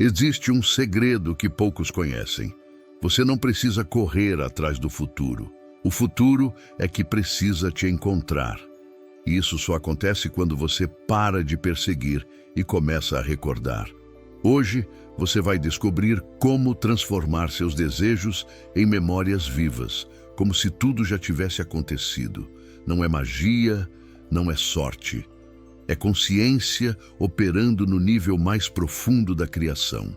Existe um segredo que poucos conhecem. Você não precisa correr atrás do futuro. O futuro é que precisa te encontrar. E isso só acontece quando você para de perseguir e começa a recordar. Hoje, você vai descobrir como transformar seus desejos em memórias vivas, como se tudo já tivesse acontecido. Não é magia, não é sorte. É consciência operando no nível mais profundo da criação.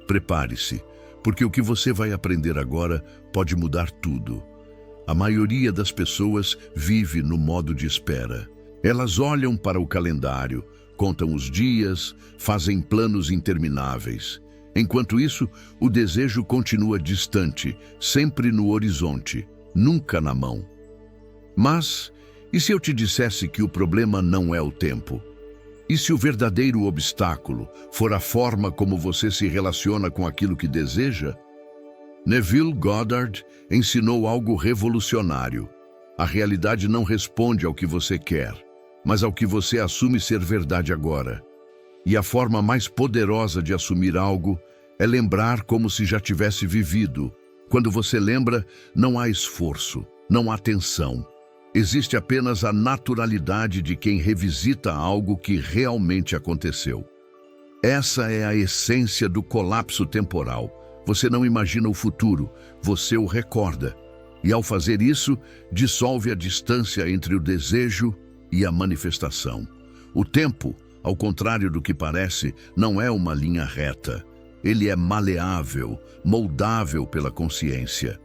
Prepare-se, porque o que você vai aprender agora pode mudar tudo. A maioria das pessoas vive no modo de espera. Elas olham para o calendário, contam os dias, fazem planos intermináveis. Enquanto isso, o desejo continua distante, sempre no horizonte, nunca na mão. Mas, e se eu te dissesse que o problema não é o tempo? E se o verdadeiro obstáculo for a forma como você se relaciona com aquilo que deseja? Neville Goddard ensinou algo revolucionário. A realidade não responde ao que você quer, mas ao que você assume ser verdade agora. E a forma mais poderosa de assumir algo é lembrar como se já tivesse vivido. Quando você lembra, não há esforço, não há tensão. Existe apenas a naturalidade de quem revisita algo que realmente aconteceu. Essa é a essência do colapso temporal. Você não imagina o futuro, você o recorda. E ao fazer isso, dissolve a distância entre o desejo e a manifestação. O tempo, ao contrário do que parece, não é uma linha reta. Ele é maleável, moldável pela consciência.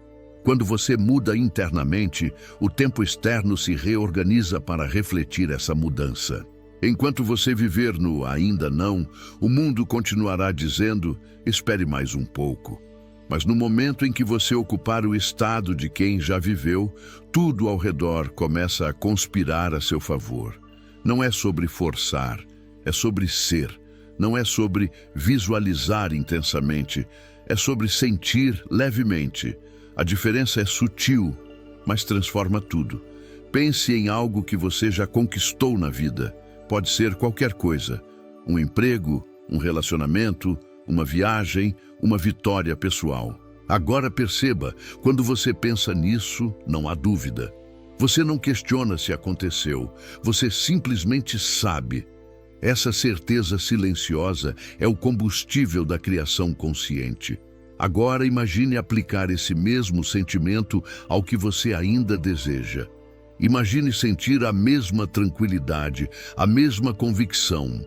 Quando você muda internamente, o tempo externo se reorganiza para refletir essa mudança. Enquanto você viver no ainda não, o mundo continuará dizendo, espere mais um pouco. Mas no momento em que você ocupar o estado de quem já viveu, tudo ao redor começa a conspirar a seu favor. Não é sobre forçar, é sobre ser. Não é sobre visualizar intensamente, é sobre sentir levemente. A diferença é sutil, mas transforma tudo. Pense em algo que você já conquistou na vida. Pode ser qualquer coisa. Um emprego, um relacionamento, uma viagem, uma vitória pessoal. Agora perceba, quando você pensa nisso, não há dúvida. Você não questiona se aconteceu, você simplesmente sabe. Essa certeza silenciosa é o combustível da criação consciente. Agora imagine aplicar esse mesmo sentimento ao que você ainda deseja. Imagine sentir a mesma tranquilidade, a mesma convicção,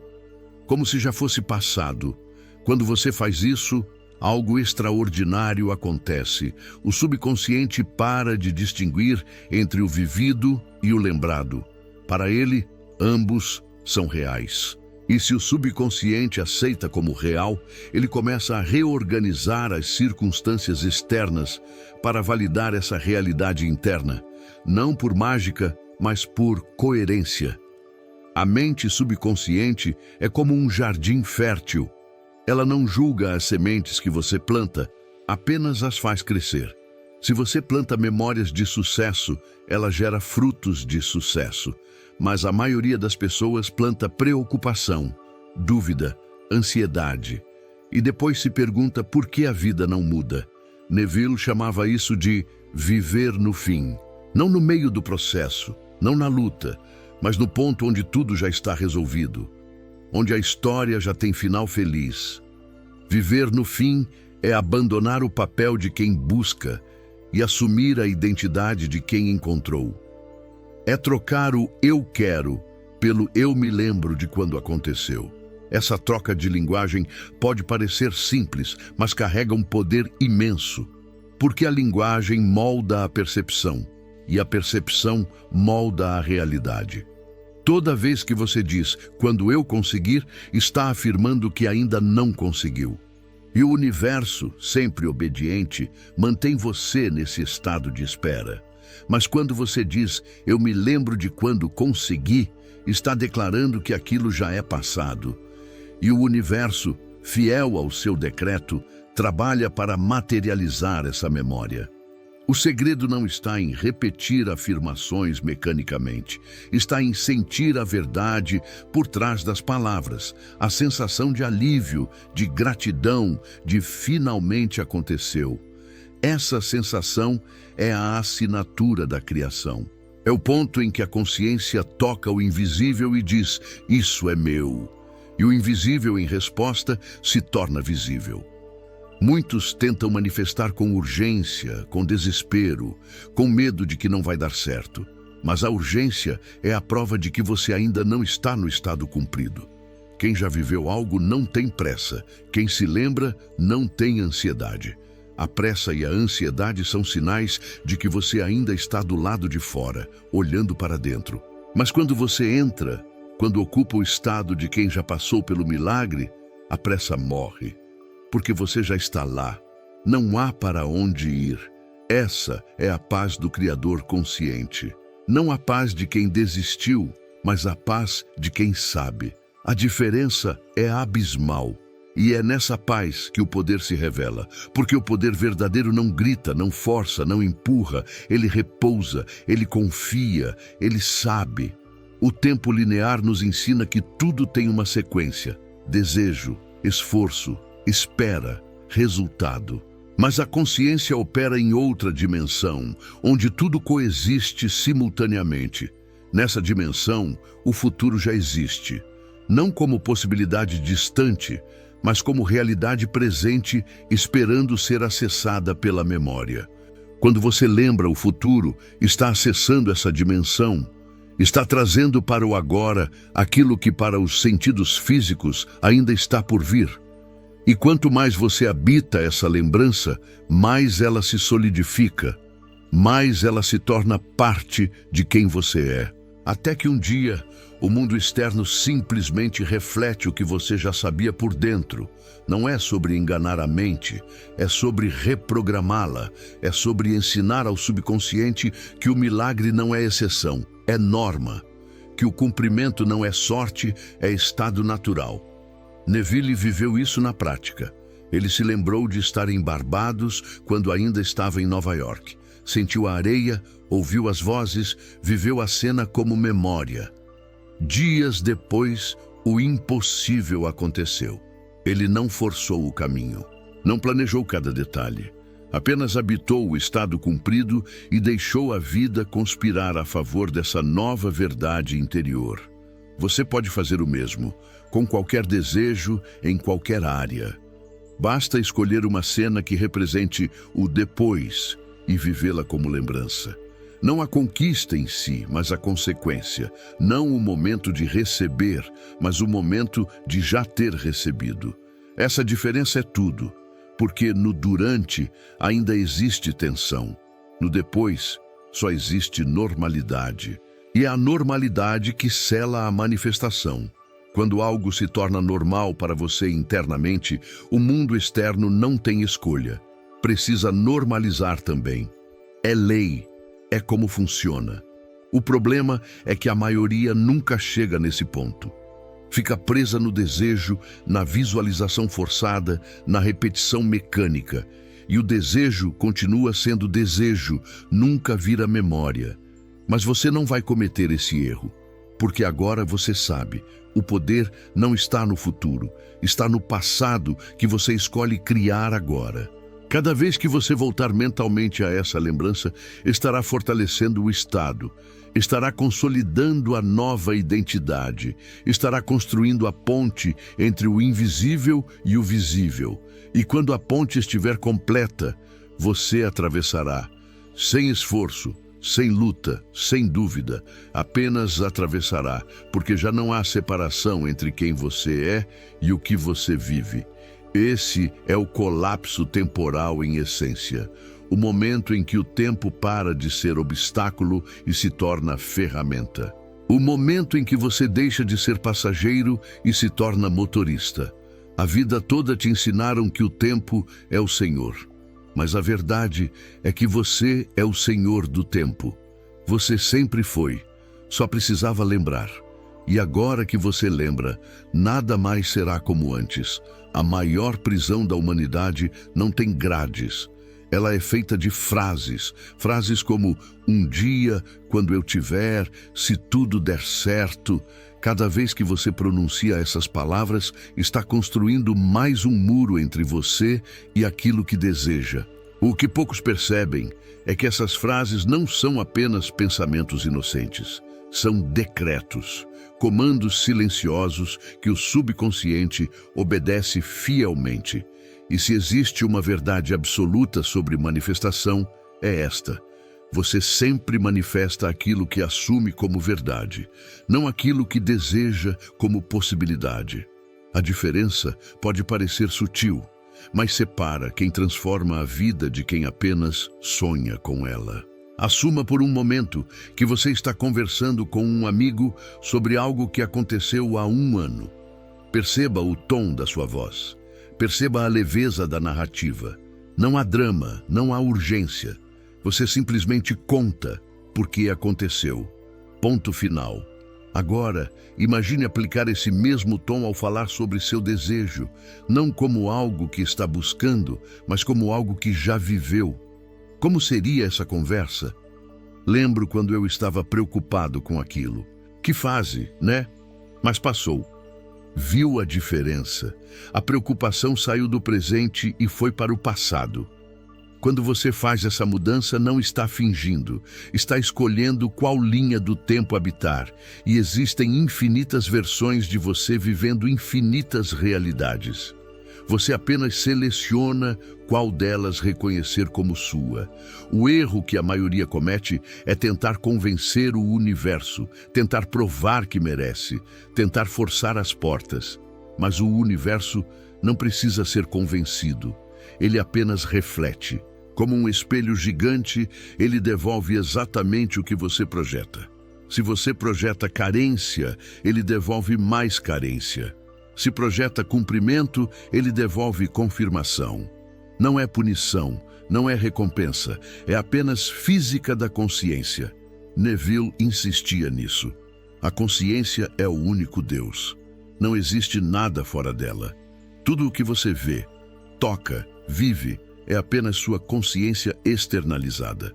como se já fosse passado. Quando você faz isso, algo extraordinário acontece. O subconsciente para de distinguir entre o vivido e o lembrado. Para ele, ambos são reais. E se o subconsciente aceita como real, ele começa a reorganizar as circunstâncias externas para validar essa realidade interna, não por mágica, mas por coerência. A mente subconsciente é como um jardim fértil. Ela não julga as sementes que você planta, apenas as faz crescer. Se você planta memórias de sucesso, ela gera frutos de sucesso. Mas a maioria das pessoas planta preocupação, dúvida, ansiedade. E depois se pergunta por que a vida não muda. Neville chamava isso de viver no fim. Não no meio do processo, não na luta, mas no ponto onde tudo já está resolvido. Onde a história já tem final feliz. Viver no fim é abandonar o papel de quem busca e assumir a identidade de quem encontrou. É trocar o eu quero pelo eu me lembro de quando aconteceu. Essa troca de linguagem pode parecer simples, mas carrega um poder imenso, porque a linguagem molda a percepção e a percepção molda a realidade. Toda vez que você diz, quando eu conseguir, está afirmando que ainda não conseguiu. E o universo, sempre obediente, mantém você nesse estado de espera. Mas quando você diz, eu me lembro de quando consegui, está declarando que aquilo já é passado. E o universo, fiel ao seu decreto, trabalha para materializar essa memória. O segredo não está em repetir afirmações mecanicamente, está em sentir a verdade por trás das palavras, a sensação de alívio, de gratidão, de finalmente aconteceu. Essa sensação é a assinatura da criação. É o ponto em que a consciência toca o invisível e diz: isso é meu. E o invisível, em resposta, se torna visível. Muitos tentam manifestar com urgência, com desespero, com medo de que não vai dar certo. Mas a urgência é a prova de que você ainda não está no estado cumprido. Quem já viveu algo não tem pressa. Quem se lembra não tem ansiedade. A pressa e a ansiedade são sinais de que você ainda está do lado de fora, olhando para dentro. Mas quando você entra, quando ocupa o estado de quem já passou pelo milagre, a pressa morre. Porque você já está lá. Não há para onde ir. Essa é a paz do Criador consciente. Não a paz de quem desistiu, mas a paz de quem sabe. A diferença é abismal. E é nessa paz que o poder se revela. Porque o poder verdadeiro não grita, não força, não empurra. Ele repousa, ele confia, ele sabe. O tempo linear nos ensina que tudo tem uma sequência. Desejo, esforço, espera, resultado. Mas a consciência opera em outra dimensão, onde tudo coexiste simultaneamente. Nessa dimensão, o futuro já existe. Não como possibilidade distante, mas como realidade presente, esperando ser acessada pela memória. Quando você lembra o futuro, está acessando essa dimensão, está trazendo para o agora aquilo que para os sentidos físicos ainda está por vir. E quanto mais você habita essa lembrança, mais ela se solidifica, mais ela se torna parte de quem você é. Até que um dia, o mundo externo simplesmente reflete o que você já sabia por dentro. Não é sobre enganar a mente, é sobre reprogramá-la, é sobre ensinar ao subconsciente que o milagre não é exceção, é norma, que o cumprimento não é sorte, é estado natural. Neville viveu isso na prática. Ele se lembrou de estar em Barbados quando ainda estava em Nova York. Sentiu a areia, ouviu as vozes, viveu a cena como memória. Dias depois, o impossível aconteceu. Ele não forçou o caminho, não planejou cada detalhe. Apenas habitou o estado cumprido e deixou a vida conspirar a favor dessa nova verdade interior. Você pode fazer o mesmo, com qualquer desejo, em qualquer área. Basta escolher uma cena que represente o depois e vivê-la como lembrança. Não a conquista em si, mas a consequência. Não o momento de receber, mas o momento de já ter recebido. Essa diferença é tudo, porque no durante ainda existe tensão. No depois só existe normalidade. E é a normalidade que sela a manifestação. Quando algo se torna normal para você internamente, o mundo externo não tem escolha. Precisa normalizar também. É lei, é como funciona. O problema é que a maioria nunca chega nesse ponto. Fica presa no desejo, na visualização forçada, na repetição mecânica. E o desejo continua sendo desejo, nunca vira memória. Mas você não vai cometer esse erro, porque agora você sabe, o poder não está no futuro, está no passado que você escolhe criar agora. Cada vez que você voltar mentalmente a essa lembrança, estará fortalecendo o estado, estará consolidando a nova identidade, estará construindo a ponte entre o invisível e o visível. E quando a ponte estiver completa, você atravessará, sem esforço, sem luta, sem dúvida, apenas atravessará, porque já não há separação entre quem você é e o que você vive. Esse é o colapso temporal em essência, o momento em que o tempo para de ser obstáculo e se torna ferramenta. O momento em que você deixa de ser passageiro e se torna motorista. A vida toda te ensinaram que o tempo é o Senhor. Mas a verdade é que você é o Senhor do tempo. Você sempre foi, só precisava lembrar. E agora que você lembra, nada mais será como antes. A maior prisão da humanidade não tem grades. Ela é feita de frases, frases como um dia, quando eu tiver, se tudo der certo. Cada vez que você pronuncia essas palavras, está construindo mais um muro entre você e aquilo que deseja. O que poucos percebem é que essas frases não são apenas pensamentos inocentes. São decretos, comandos silenciosos que o subconsciente obedece fielmente. E se existe uma verdade absoluta sobre manifestação, é esta: você sempre manifesta aquilo que assume como verdade, não aquilo que deseja como possibilidade. A diferença pode parecer sutil, mas separa quem transforma a vida de quem apenas sonha com ela. Assuma por um momento que você está conversando com um amigo sobre algo que aconteceu há um ano. Perceba o tom da sua voz. Perceba a leveza da narrativa. Não há drama, não há urgência. Você simplesmente conta porque aconteceu. Ponto final. Agora, imagine aplicar esse mesmo tom ao falar sobre seu desejo, não como algo que está buscando, mas como algo que já viveu. Como seria essa conversa? Lembro quando eu estava preocupado com aquilo. Que fase, né? Mas passou. Viu a diferença? A preocupação saiu do presente e foi para o passado. Quando você faz essa mudança, não está fingindo, está escolhendo qual linha do tempo habitar. E existem infinitas versões de você vivendo infinitas realidades. Você apenas seleciona qual delas reconhecer como sua. O erro que a maioria comete é tentar convencer o universo, tentar provar que merece, tentar forçar as portas. Mas o universo não precisa ser convencido. Ele apenas reflete. Como um espelho gigante, ele devolve exatamente o que você projeta. Se você projeta carência, ele devolve mais carência. Se projeta cumprimento, ele devolve confirmação. Não é punição, não é recompensa, é apenas física da consciência. Neville insistia nisso. A consciência é o único Deus. Não existe nada fora dela. Tudo o que você vê, toca, vive, é apenas sua consciência externalizada.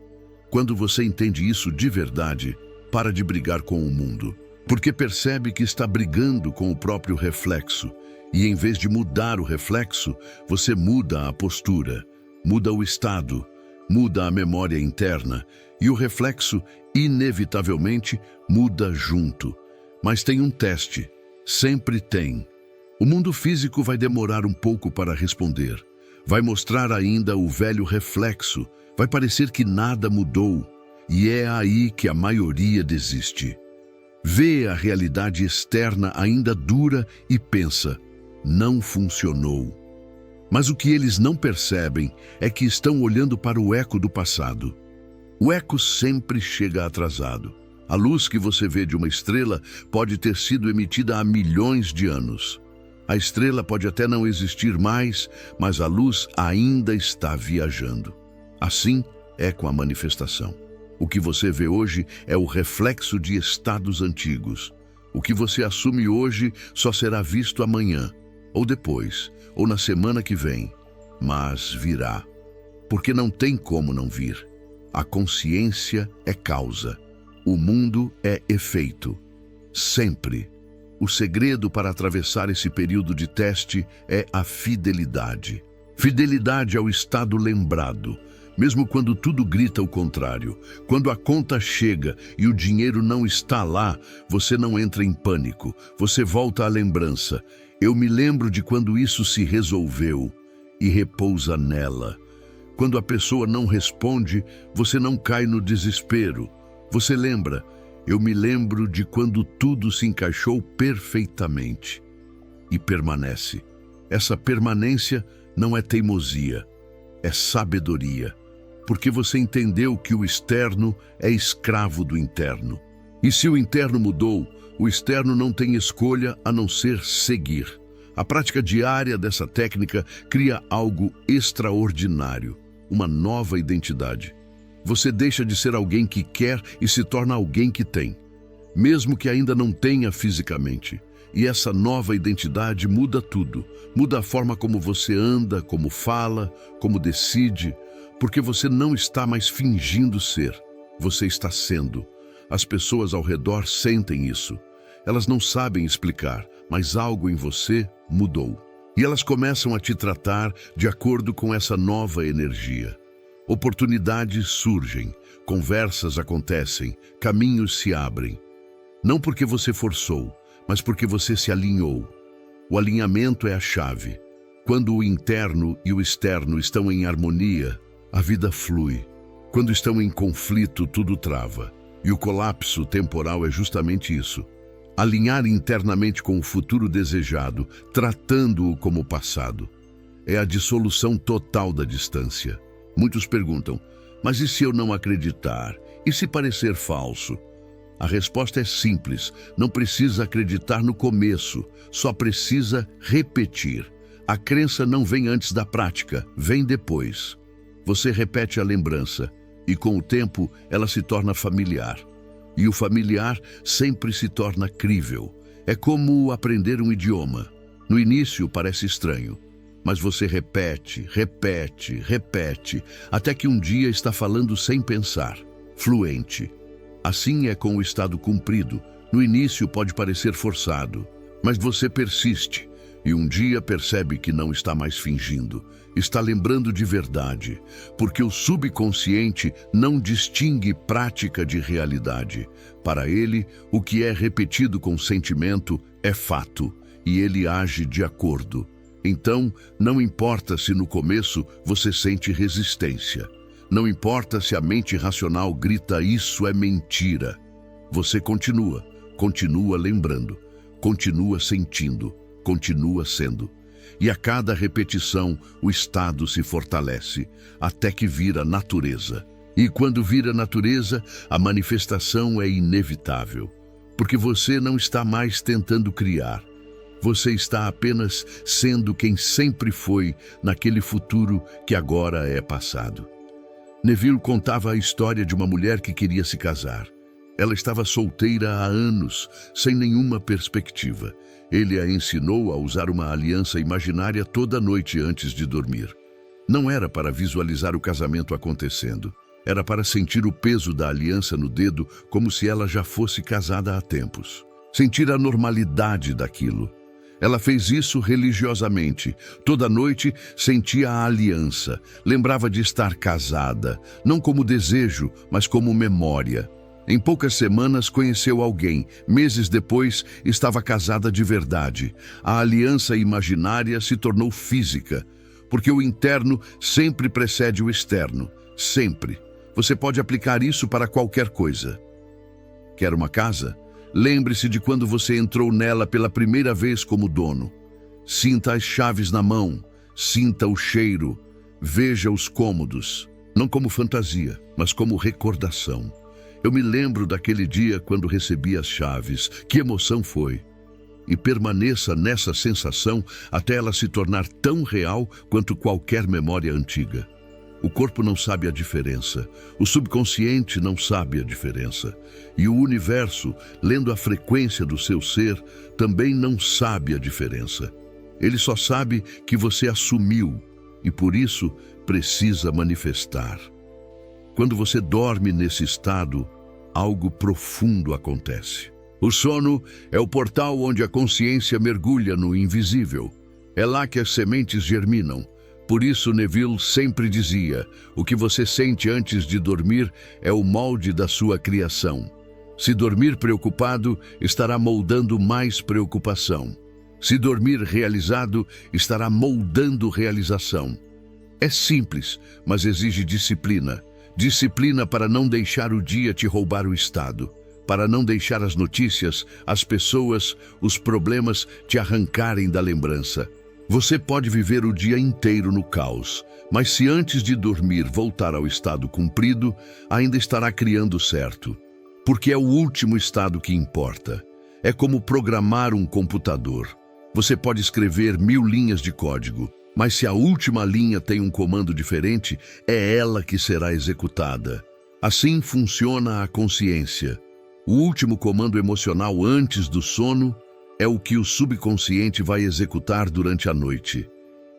Quando você entende isso de verdade, para de brigar com o mundo. Porque percebe que está brigando com o próprio reflexo. E em vez de mudar o reflexo, você muda a postura, muda o estado, muda a memória interna. E o reflexo, inevitavelmente, muda junto. Mas tem um teste. Sempre tem. O mundo físico vai demorar um pouco para responder. Vai mostrar ainda o velho reflexo. Vai parecer que nada mudou. E é aí que a maioria desiste. Vê a realidade externa ainda dura e pensa: não funcionou. Mas o que eles não percebem é que estão olhando para o eco do passado. O eco sempre chega atrasado. A luz que você vê de uma estrela pode ter sido emitida há milhões de anos. A estrela pode até não existir mais, mas a luz ainda está viajando. Assim é com a manifestação. O que você vê hoje é o reflexo de estados antigos. O que você assume hoje só será visto amanhã, ou depois, ou na semana que vem. Mas virá, porque não tem como não vir. A consciência é causa. O mundo é efeito. Sempre. O segredo para atravessar esse período de teste é a fidelidade. Fidelidade ao estado lembrado. Mesmo quando tudo grita o contrário, quando a conta chega e o dinheiro não está lá, você não entra em pânico, você volta à lembrança. Eu me lembro de quando isso se resolveu e repousa nela. Quando a pessoa não responde, você não cai no desespero. Você lembra, eu me lembro de quando tudo se encaixou perfeitamente. E permanece. Essa permanência não é teimosia, é sabedoria. Porque você entendeu que o externo é escravo do interno. E se o interno mudou, o externo não tem escolha a não ser seguir. A prática diária dessa técnica cria algo extraordinário, uma nova identidade. Você deixa de ser alguém que quer e se torna alguém que tem, mesmo que ainda não tenha fisicamente. E essa nova identidade muda tudo. Muda a forma como você anda, como fala, como decide. Porque você não está mais fingindo ser, você está sendo. As pessoas ao redor sentem isso. Elas não sabem explicar, mas algo em você mudou. E elas começam a te tratar de acordo com essa nova energia. Oportunidades surgem, conversas acontecem, caminhos se abrem. Não porque você forçou, mas porque você se alinhou. O alinhamento é a chave. Quando o interno e o externo estão em harmonia, a vida flui. Quando estão em conflito, tudo trava. E o colapso temporal é justamente isso. Alinhar internamente com o futuro desejado, tratando-o como passado. É a dissolução total da distância. Muitos perguntam, mas e se eu não acreditar? E se parecer falso? A resposta é simples, não precisa acreditar no começo, só precisa repetir. A crença não vem antes da prática, vem depois. Você repete a lembrança e com o tempo ela se torna familiar. E o familiar sempre se torna crível. É como aprender um idioma. No início parece estranho, mas você repete, até que um dia está falando sem pensar, fluente. Assim é com o estado cumprido. No início pode parecer forçado, mas você persiste e um dia percebe que não está mais fingindo, está lembrando de verdade, porque o subconsciente não distingue prática de realidade. Para ele, o que é repetido com sentimento é fato, e ele age de acordo. Então, não importa se no começo você sente resistência. Não importa se a mente racional grita isso é mentira. Você continua lembrando, continua sentindo, continua sendo. E a cada repetição, o estado se fortalece, até que vira natureza. E quando vira natureza, a manifestação é inevitável. Porque você não está mais tentando criar. Você está apenas sendo quem sempre foi naquele futuro que agora é passado. Neville contava a história de uma mulher que queria se casar. Ela estava solteira há anos, sem nenhuma perspectiva. Ele a ensinou a usar uma aliança imaginária toda noite antes de dormir. Não era para visualizar o casamento acontecendo. Era para sentir o peso da aliança no dedo como se ela já fosse casada há tempos. Sentir a normalidade daquilo. Ela fez isso religiosamente. Toda noite sentia a aliança. Lembrava de estar casada, não como desejo, mas como memória. Em poucas semanas conheceu alguém. Meses depois, estava casada de verdade. A aliança imaginária se tornou física, porque o interno sempre precede o externo. Sempre. Você pode aplicar isso para qualquer coisa. Quer uma casa? Lembre-se de quando você entrou nela pela primeira vez como dono. Sinta as chaves na mão, sinta o cheiro, veja os cômodos, não como fantasia, mas como recordação. Eu me lembro daquele dia quando recebi as chaves, que emoção foi. E permaneça nessa sensação até ela se tornar tão real quanto qualquer memória antiga. O corpo não sabe a diferença, o subconsciente não sabe a diferença. E o universo, lendo a frequência do seu ser, também não sabe a diferença. Ele só sabe que você assumiu e por isso precisa manifestar. Quando você dorme nesse estado, algo profundo acontece. O sono é o portal onde a consciência mergulha no invisível. É lá que as sementes germinam. Por isso Neville sempre dizia, o que você sente antes de dormir é o molde da sua criação. Se dormir preocupado, estará moldando mais preocupação. Se dormir realizado, estará moldando realização. É simples, mas exige disciplina. Disciplina para não deixar o dia te roubar o estado. Para não deixar as notícias, as pessoas, os problemas te arrancarem da lembrança. Você pode viver o dia inteiro no caos, mas se antes de dormir voltar ao estado cumprido, ainda estará criando certo. Porque é o último estado que importa. É como programar um computador. Você pode escrever 1000 linhas de código, mas se a última linha tem um comando diferente, é ela que será executada. Assim funciona a consciência. O último comando emocional antes do sono é o que o subconsciente vai executar durante a noite.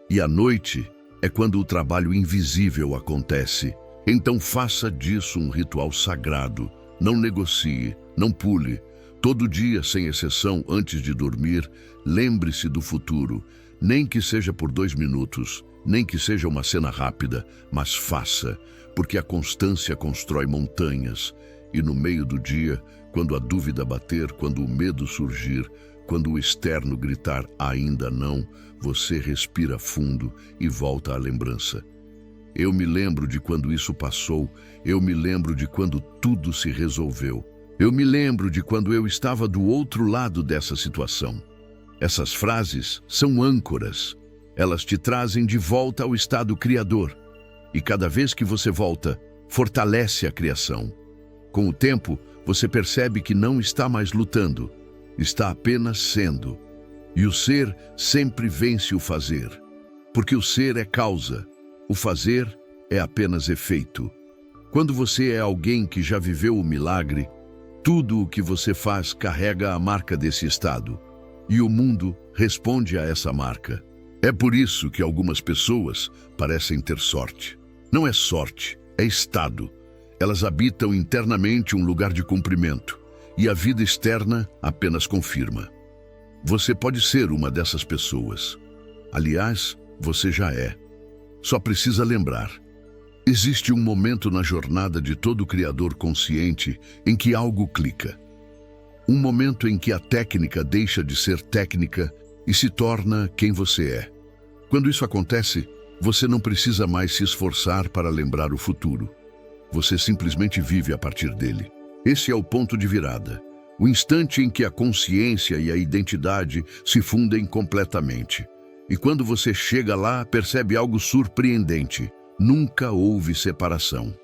E a noite é quando o trabalho invisível acontece. Então faça disso um ritual sagrado. Não negocie, não pule. Todo dia, sem exceção, antes de dormir, lembre-se do futuro. Nem que seja por 2 minutos, nem que seja uma cena rápida, mas faça, porque a constância constrói montanhas. E no meio do dia, quando a dúvida bater, quando o medo surgir, quando o externo gritar ainda não, você respira fundo e volta à lembrança. Eu me lembro de quando isso passou, eu me lembro de quando tudo se resolveu. Eu me lembro de quando eu estava do outro lado dessa situação. Essas frases são âncoras. Elas te trazem de volta ao estado criador. E cada vez que você volta, fortalece a criação. Com o tempo, você percebe que não está mais lutando, está apenas sendo. E o ser sempre vence o fazer. Porque o ser é causa, o fazer é apenas efeito. Quando você é alguém que já viveu o milagre, tudo o que você faz carrega a marca desse estado. E o mundo responde a essa marca. É por isso que algumas pessoas parecem ter sorte. Não é sorte, é estado. Elas habitam internamente um lugar de cumprimento, e a vida externa apenas confirma. Você pode ser uma dessas pessoas. Aliás, você já é. Só precisa lembrar. Existe um momento na jornada de todo criador consciente em que algo clica. Um momento em que a técnica deixa de ser técnica e se torna quem você é. Quando isso acontece, você não precisa mais se esforçar para lembrar o futuro. Você simplesmente vive a partir dele. Esse é o ponto de virada. O instante em que a consciência e a identidade se fundem completamente. E quando você chega lá, percebe algo surpreendente. Nunca houve separação.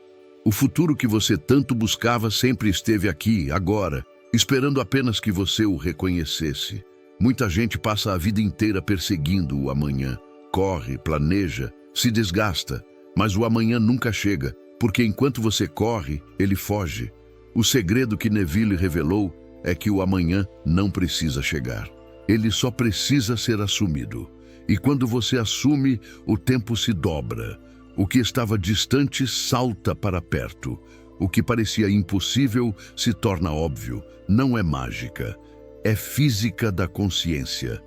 O futuro que você tanto buscava sempre esteve aqui, agora, esperando apenas que você o reconhecesse. Muita gente passa a vida inteira perseguindo o amanhã. Corre, planeja, se desgasta, mas o amanhã nunca chega, porque enquanto você corre, ele foge. O segredo que Neville revelou é que o amanhã não precisa chegar. Ele só precisa ser assumido. E quando você assume, o tempo se dobra. O que estava distante salta para perto. O que parecia impossível se torna óbvio. Não é mágica. É física da consciência.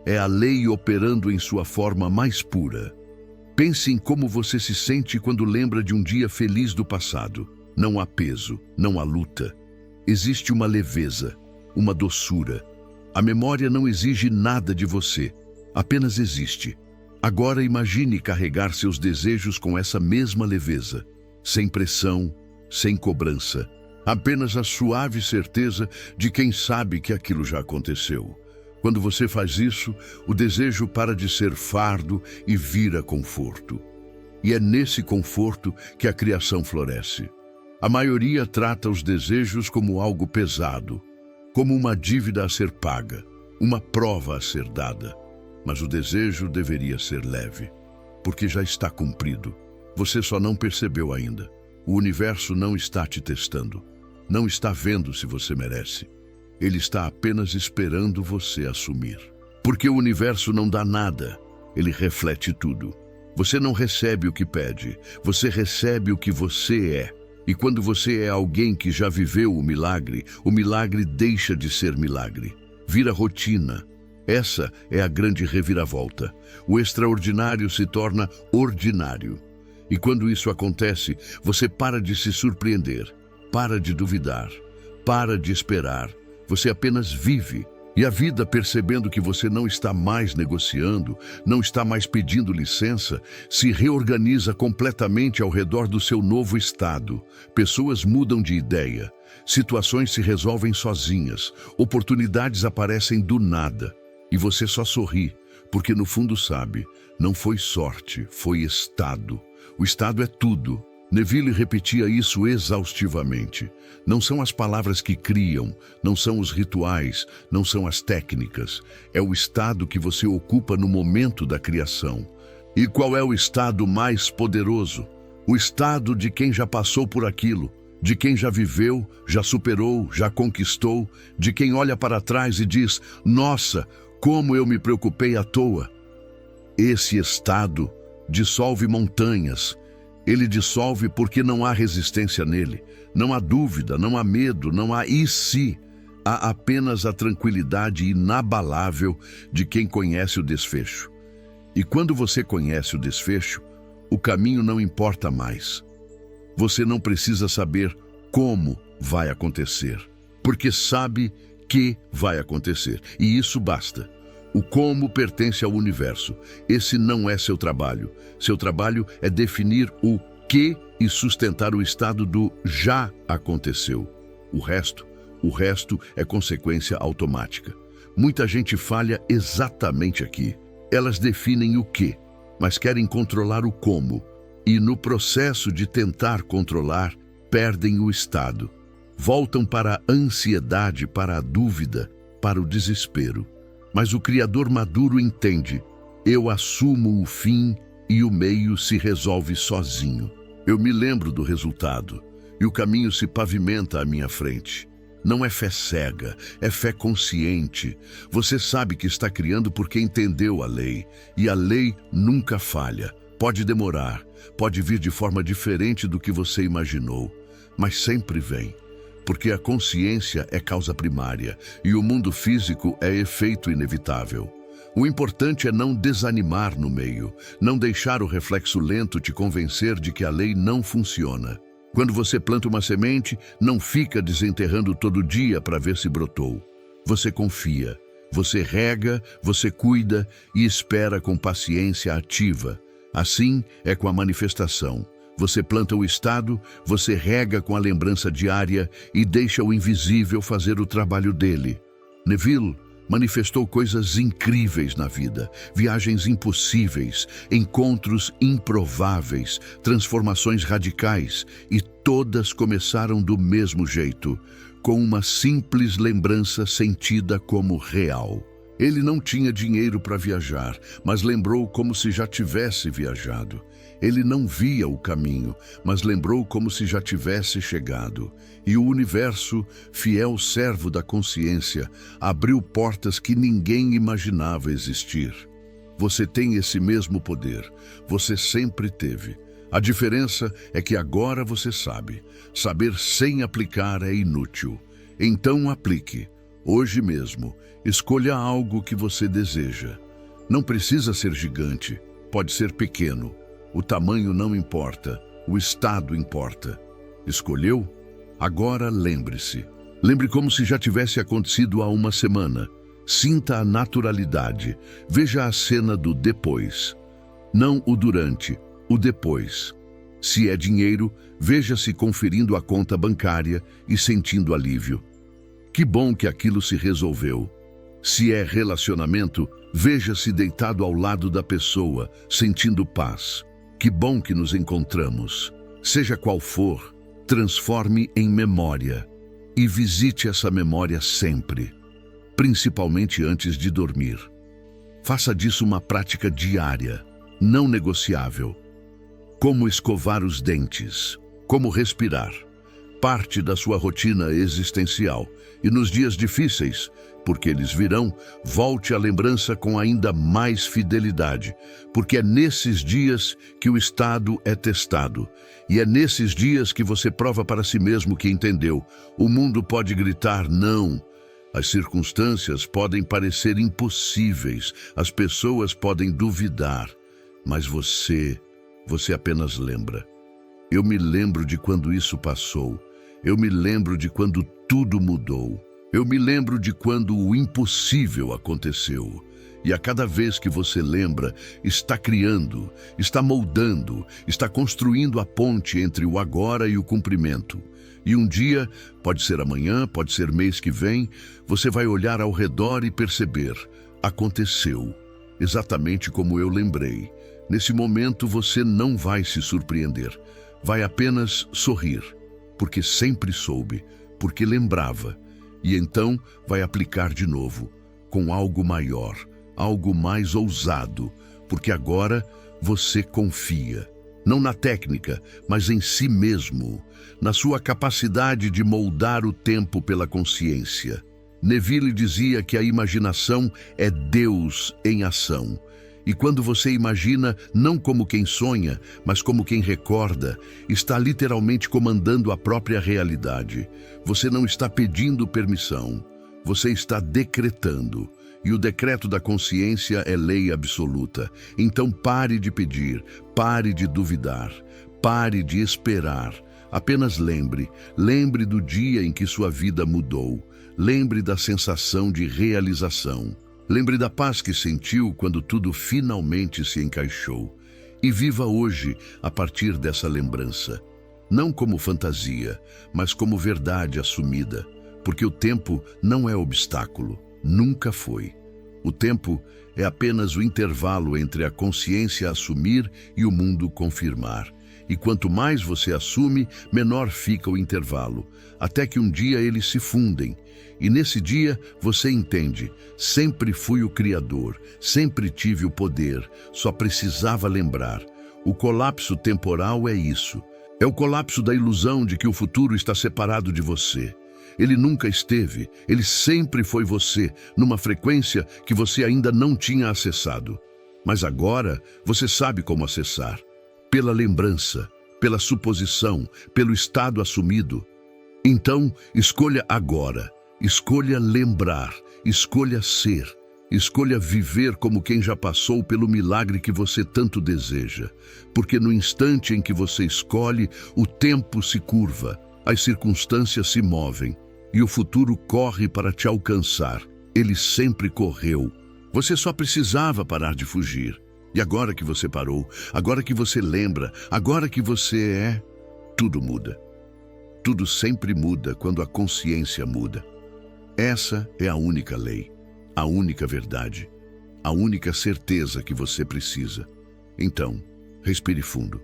É a lei operando em sua forma mais pura. Pense em como você se sente quando lembra de um dia feliz do passado. Não há peso, não há luta. Existe uma leveza, uma doçura. A memória não exige nada de você, apenas existe. Agora imagine carregar seus desejos com essa mesma leveza, sem pressão, sem cobrança. Apenas a suave certeza de quem sabe que aquilo já aconteceu. Quando você faz isso, o desejo para de ser fardo e vira conforto. E é nesse conforto que a criação floresce. A maioria trata os desejos como algo pesado, como uma dívida a ser paga, uma prova a ser dada. Mas o desejo deveria ser leve, porque já está cumprido. Você só não percebeu ainda. O universo não está te testando, não está vendo se você merece. Ele está apenas esperando você assumir. Porque o universo não dá nada, ele reflete tudo. Você não recebe o que pede, você recebe o que você é. E quando você é alguém que já viveu o milagre deixa de ser milagre. Vira rotina. Essa é a grande reviravolta. O extraordinário se torna ordinário. E quando isso acontece, você para de se surpreender, para de duvidar, para de esperar. Você apenas vive. E a vida, percebendo que você não está mais negociando, não está mais pedindo licença, se reorganiza completamente ao redor do seu novo estado. Pessoas mudam de ideia, situações se resolvem sozinhas, oportunidades aparecem do nada. E você só sorri, porque no fundo sabe, não foi sorte, foi estado. O estado é tudo. Neville repetia isso exaustivamente. Não são as palavras que criam, não são os rituais, não são as técnicas. É o estado que você ocupa no momento da criação. E qual é o estado mais poderoso? O estado de quem já passou por aquilo, de quem já viveu, já superou, já conquistou, de quem olha para trás e diz: nossa, como eu me preocupei à toa. Esse estado dissolve montanhas. Ele dissolve porque não há resistência nele, não há dúvida, não há medo, não há e se. Há apenas a tranquilidade inabalável de quem conhece o desfecho. E quando você conhece o desfecho, o caminho não importa mais. Você não precisa saber como vai acontecer, porque sabe que vai acontecer, e isso basta. O como pertence ao universo. Esse não é seu trabalho. Seu trabalho é definir o que e sustentar o estado do já aconteceu. O resto é consequência automática. Muita gente falha exatamente aqui. Elas definem o que, mas querem controlar o como. E no processo de tentar controlar, perdem o estado. Voltam para a ansiedade, para a dúvida, para o desespero. Mas o Criador maduro entende. Eu assumo o fim e o meio se resolve sozinho. Eu me lembro do resultado e o caminho se pavimenta à minha frente. Não é fé cega, é fé consciente. Você sabe que está criando porque entendeu a lei. E a lei nunca falha. Pode demorar, pode vir de forma diferente do que você imaginou, mas sempre vem. Porque a consciência é causa primária e o mundo físico é efeito inevitável. O importante é não desanimar no meio, não deixar o reflexo lento te convencer de que a lei não funciona. Quando você planta uma semente, não fica desenterrando todo dia para ver se brotou. Você confia, você rega, você cuida e espera com paciência ativa. Assim é com a manifestação. Você planta o estado, você rega com a lembrança diária e deixa o invisível fazer o trabalho dele. Neville manifestou coisas incríveis na vida, viagens impossíveis, encontros improváveis, transformações radicais, e todas começaram do mesmo jeito, com uma simples lembrança sentida como real. Ele não tinha dinheiro para viajar, mas lembrou como se já tivesse viajado. Ele não via o caminho, mas lembrou como se já tivesse chegado. E o universo, fiel servo da consciência, abriu portas que ninguém imaginava existir. Você tem esse mesmo poder. Você sempre teve. A diferença é que agora você sabe. Saber sem aplicar é inútil. Então aplique. Hoje mesmo, escolha algo que você deseja. Não precisa ser gigante, pode ser pequeno. O tamanho não importa, o estado importa. Escolheu? Agora lembre-se. Lembre como se já tivesse acontecido há uma semana. Sinta a naturalidade. Veja a cena do depois. Não o durante, o depois. Se é dinheiro, veja-se conferindo a conta bancária e sentindo alívio. Que bom que aquilo se resolveu. Se é relacionamento, veja-se deitado ao lado da pessoa, sentindo paz. Que bom que nos encontramos. Seja qual for, transforme em memória e visite essa memória sempre, principalmente antes de dormir. Faça disso uma prática diária, não negociável. Como escovar os dentes, como respirar, parte da sua rotina existencial. E nos dias difíceis, porque eles virão, volte à lembrança com ainda mais fidelidade, porque é nesses dias que o estado é testado, e é nesses dias que você prova para si mesmo que entendeu. O mundo pode gritar não, as circunstâncias podem parecer impossíveis, as pessoas podem duvidar, mas você apenas lembra. Eu me lembro de quando isso passou, eu me lembro de quando tudo mudou. Eu me lembro de quando o impossível aconteceu. E a cada vez que você lembra, está criando, está moldando, está construindo a ponte entre o agora e o cumprimento. E um dia, pode ser amanhã, pode ser mês que vem, você vai olhar ao redor e perceber: aconteceu, exatamente como eu lembrei. Nesse momento você não vai se surpreender, vai apenas sorrir, porque sempre soube, porque lembrava. E então vai aplicar de novo, com algo maior, algo mais ousado, porque agora você confia, não na técnica, mas em si mesmo, na sua capacidade de moldar o tempo pela consciência. Neville dizia que a imaginação é Deus em ação, E quando você imagina não como quem sonha, mas como quem recorda, está literalmente comandando a própria realidade. Você não está pedindo permissão, você está decretando. E o decreto da consciência é lei absoluta. Então pare de pedir, pare de duvidar, pare de esperar. Apenas lembre do dia em que sua vida mudou. Lembre da sensação de realização. Lembre da paz que sentiu quando tudo finalmente se encaixou. E viva hoje a partir dessa lembrança. Não como fantasia, mas como verdade assumida. Porque o tempo não é obstáculo, nunca foi. O tempo é apenas o intervalo entre a consciência assumir e o mundo confirmar. E quanto mais você assume, menor fica o intervalo, até que um dia eles se fundem. E nesse dia você entende, sempre fui o Criador, sempre tive o poder, só precisava lembrar. O colapso temporal é isso. É o colapso da ilusão de que o futuro está separado de você. Ele nunca esteve, ele sempre foi você, numa frequência que você ainda não tinha acessado. Mas agora você sabe como acessar. Pela lembrança, pela suposição, pelo estado assumido. Então, escolha agora, escolha lembrar, escolha ser, escolha viver como quem já passou pelo milagre que você tanto deseja. Porque no instante em que você escolhe, o tempo se curva, as circunstâncias se movem e o futuro corre para te alcançar. Ele sempre correu. Você só precisava parar de fugir. E agora que você parou, agora que você lembra, agora que você é, tudo muda. Tudo sempre muda quando a consciência muda. Essa é a única lei, a única verdade, a única certeza que você precisa. Então, respire fundo.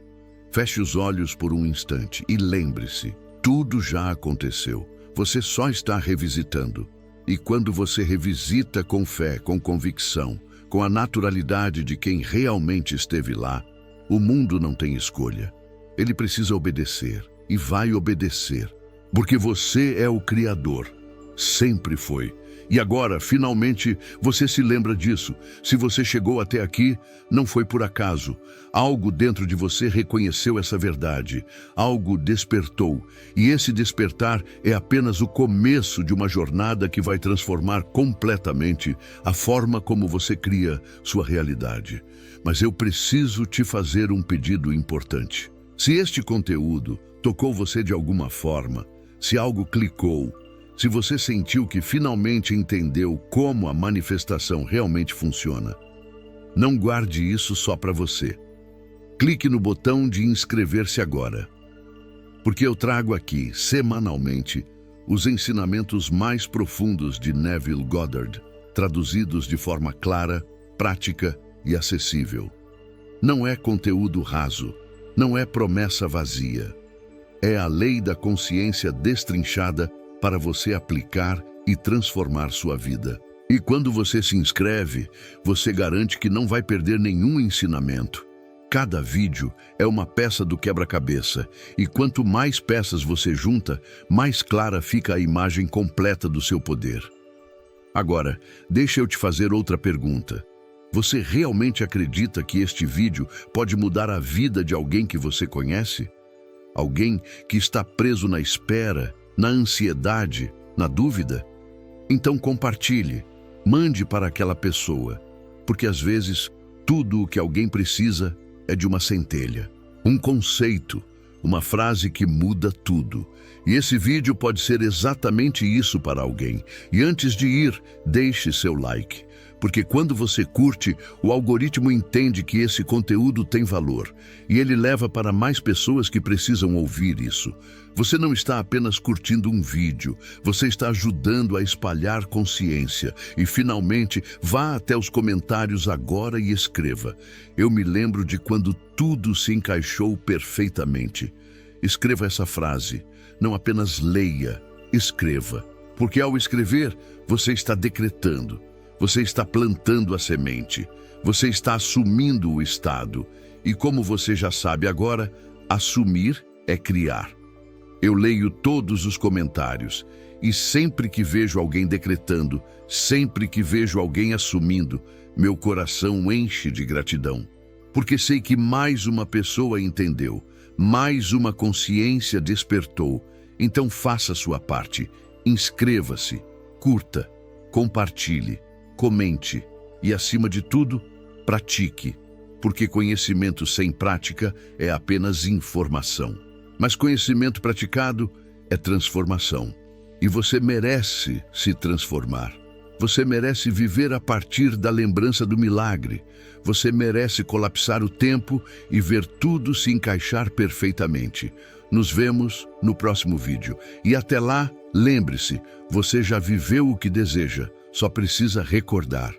Feche os olhos por um instante e lembre-se, tudo já aconteceu. Você só está revisitando. E quando você revisita com fé, com convicção, com a naturalidade de quem realmente esteve lá, o mundo não tem escolha. Ele precisa obedecer e vai obedecer, porque você é o Criador. Sempre foi. E agora, finalmente, você se lembra disso. Se você chegou até aqui, não foi por acaso. Algo dentro de você reconheceu essa verdade. Algo despertou. E esse despertar é apenas o começo de uma jornada que vai transformar completamente a forma como você cria sua realidade. Mas eu preciso te fazer um pedido importante. Se este conteúdo tocou você de alguma forma, se algo clicou, se você sentiu que finalmente entendeu como a manifestação realmente funciona, não guarde isso só para você. Clique no botão de inscrever-se agora, porque eu trago aqui, semanalmente, os ensinamentos mais profundos de Neville Goddard, traduzidos de forma clara, prática e acessível. Não é conteúdo raso, não é promessa vazia. É a lei da consciência destrinchada para você aplicar e transformar sua vida. E quando você se inscreve, você garante que não vai perder nenhum ensinamento. Cada vídeo é uma peça do quebra-cabeça, e quanto mais peças você junta, mais clara fica a imagem completa do seu poder. Agora, deixa eu te fazer outra pergunta. Você realmente acredita que este vídeo pode mudar a vida de alguém que você conhece? Alguém que está preso na espera, na ansiedade, na dúvida? Então compartilhe, mande para aquela pessoa, porque às vezes tudo o que alguém precisa é de uma centelha, um conceito, uma frase que muda tudo. E esse vídeo pode ser exatamente isso para alguém. E antes de ir, deixe seu like. Porque quando você curte, o algoritmo entende que esse conteúdo tem valor e ele leva para mais pessoas que precisam ouvir isso. Você não está apenas curtindo um vídeo, você está ajudando a espalhar consciência. E finalmente, vá até os comentários agora e escreva: eu me lembro de quando tudo se encaixou perfeitamente. Escreva essa frase, não apenas leia, escreva. Porque ao escrever, você está decretando. Você está plantando a semente, você está assumindo o estado. E como você já sabe agora, assumir é criar. Eu leio todos os comentários e sempre que vejo alguém decretando, sempre que vejo alguém assumindo, Meu coração enche de gratidão, porque sei que mais uma pessoa entendeu, mais uma consciência despertou. Então faça sua parte, inscreva-se, curta, compartilhe, comente e, acima de tudo, pratique, porque conhecimento sem prática é apenas informação. Mas conhecimento praticado é transformação. E você merece se transformar. Você merece viver a partir da lembrança do milagre. Você merece colapsar o tempo e ver tudo se encaixar perfeitamente. Nos vemos no próximo vídeo. E até lá, lembre-se, você já viveu o que deseja, só precisa recordar.